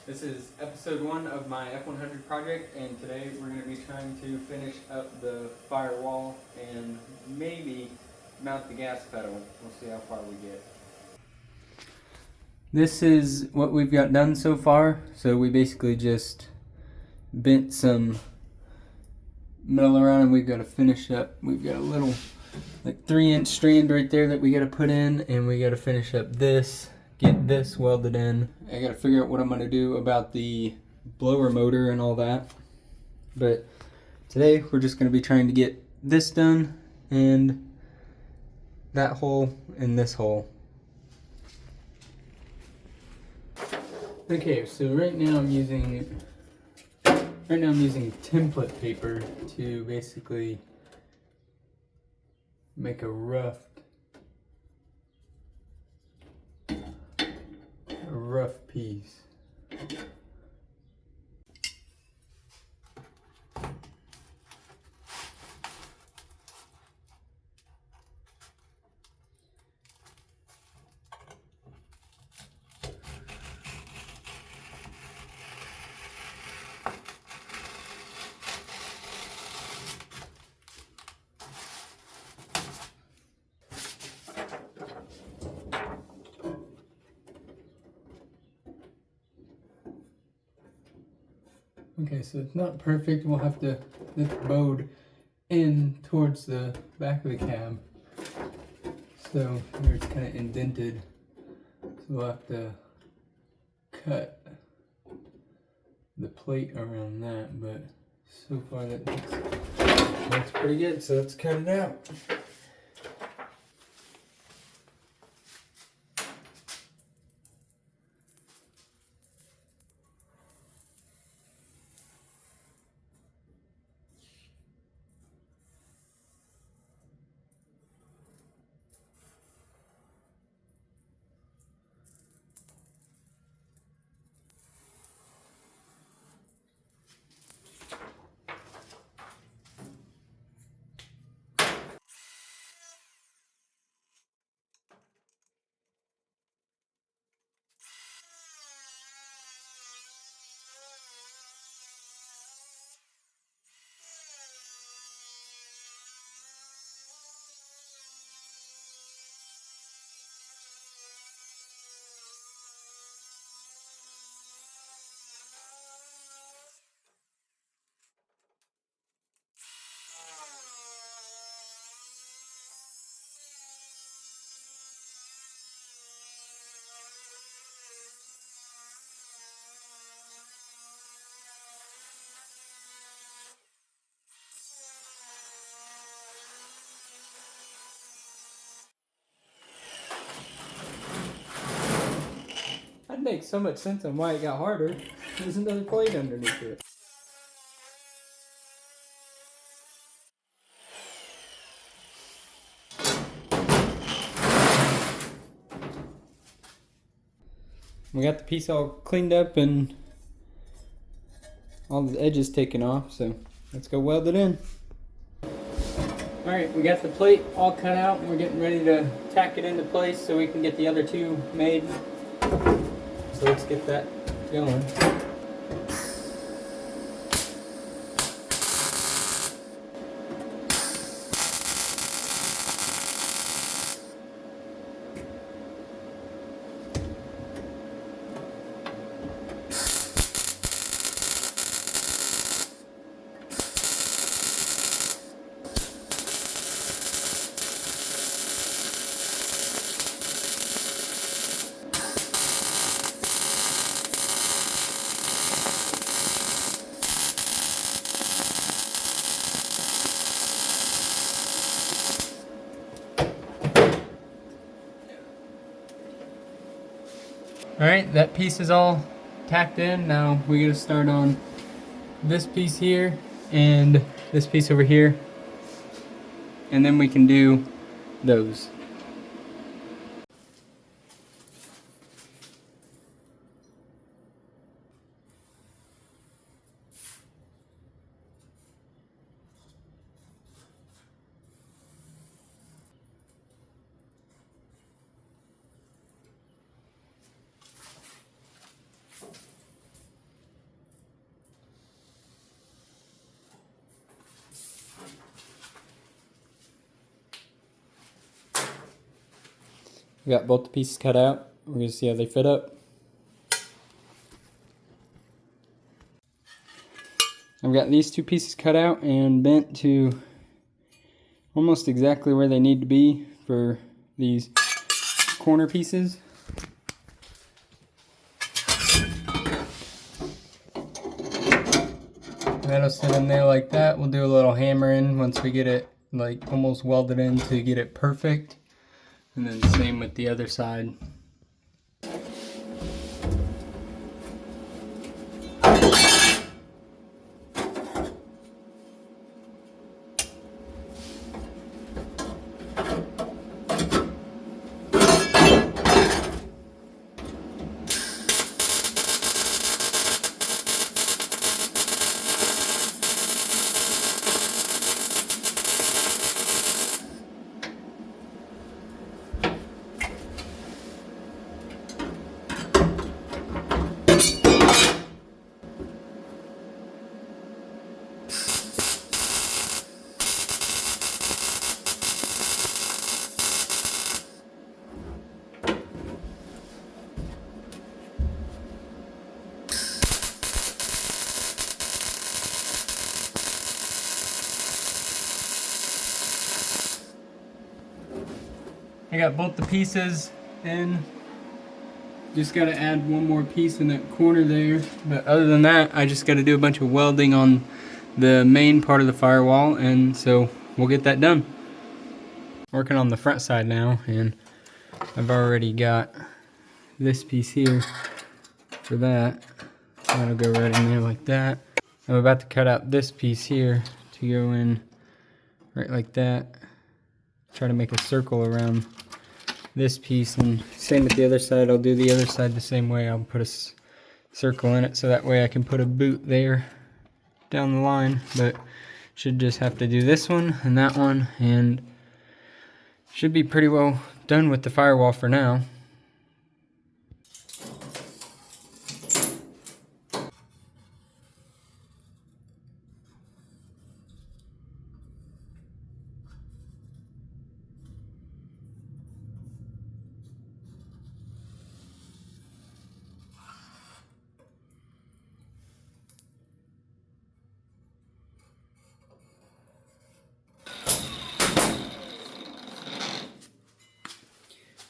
This is episode 1 of my F100 project, and today we're going to be trying to finish up the firewall and maybe mount the gas pedal. We'll see how far we get. This is what we've got done so far. So we basically just bent some metal around and we've got to finish up. We've got a little like 3-inch strand right there that we got to put in, and we got to finish up this. Get this welded in. I gotta figure out what I'm gonna do about the blower motor and all that. But today we're just gonna be trying to get this done and that hole and this hole. Okay, so right now I'm using template paper to basically make a rough piece. Okay, so it's not perfect. We'll have to lift the board in towards the back of the cab. So here it's kind of indented. So we'll have to cut the plate around that, but so far that looks pretty good, so let's cut it out. That makes so much sense on why it got harder. There's another plate underneath it. We got the piece all cleaned up and all the edges taken off, so let's go weld it in. Alright, we got the plate all cut out and we're getting ready to tack it into place so we can get the other two made. So let's get that going. Alright, that piece is all tacked in. Now we gotta start on this piece here and this piece over here. And then we can do those. We got both the pieces cut out. We're going to see how they fit up. I've got these two pieces cut out and bent to almost exactly where they need to be for these corner pieces. That'll sit in there like that. We'll do a little hammering once we get it like almost welded in to get it perfect. And then same with the other side. I got both the pieces in. Just got to add one more piece in that corner there. But other than that, I just got to do a bunch of welding on the main part of the firewall, and so we'll get that done. Working on the front side now, and I've already got this piece here for that. That'll go right in there like that. I'm about to cut out this piece here to go in right like that. Try to make a circle around this piece, and same with the other side. I'll do the other side the same way. I'll put a circle in it so that way I can put a boot there down the line, but should just have to do this one and that one, and should be pretty well done with the firewall for now.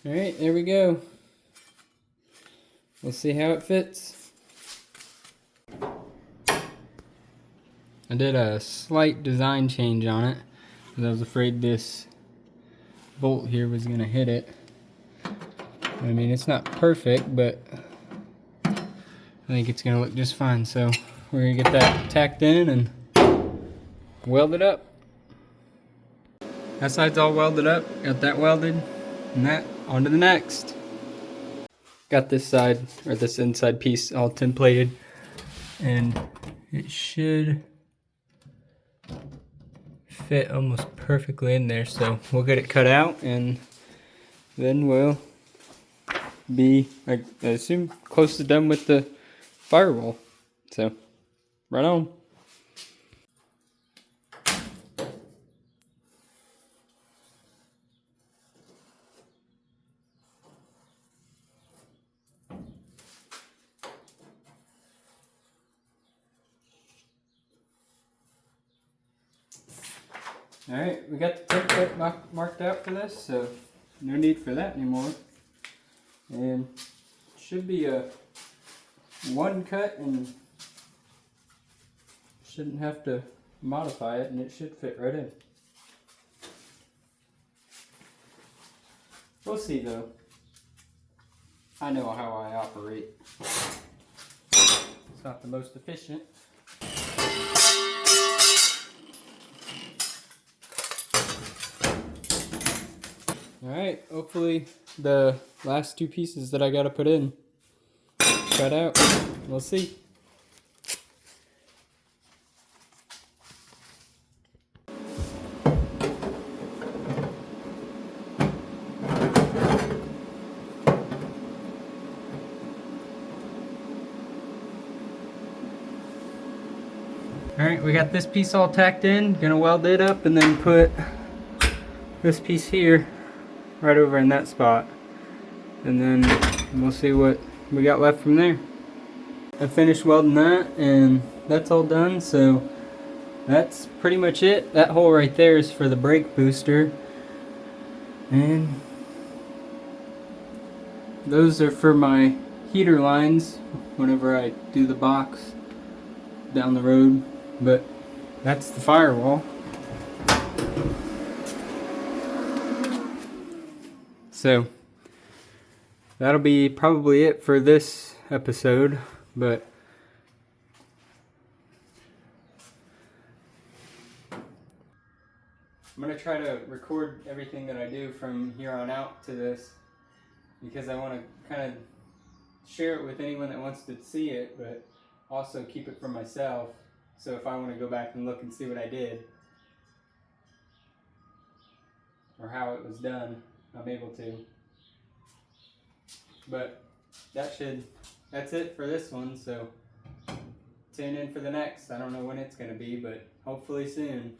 Alright, there we go. We'll see how it fits. I did a slight design change on it because I was afraid this bolt here was going to hit it. I mean, it's not perfect, but I think it's going to look just fine. So we're going to get that tacked in and weld it up. That side's all welded up. Got that welded. And that, on to the next. Got this side, or this inside piece all templated, and it should fit almost perfectly in there. So we'll get it cut out, and then we'll be, I assume, close to done with the firewall. So, right on. Alright, we got the template marked out for this, so no need for that anymore. And should be a one cut, and shouldn't have to modify it, and it should fit right in. We'll see though. I know how I operate. It's not the most efficient. Alright, hopefully the last two pieces that I gotta put in cut out. We'll see. Alright, we got this piece all tacked in. Gonna weld it up and then put this piece here right over in that spot. and then we'll see what we got left from there. I finished welding that, and that's all done, so that's pretty much it. That hole right there is for the brake booster, and those are for my heater lines whenever I do the box down the road. But that's the firewall. So that'll be probably it for this episode, but I'm going to try to record everything that I do from here on out to this, because I want to kind of share it with anyone that wants to see it, but also keep it for myself, so if I want to go back and look and see what I did or how it was done, I'm able to. But that's it for this one, so tune in for the next. I don't know when it's going to be, but hopefully soon.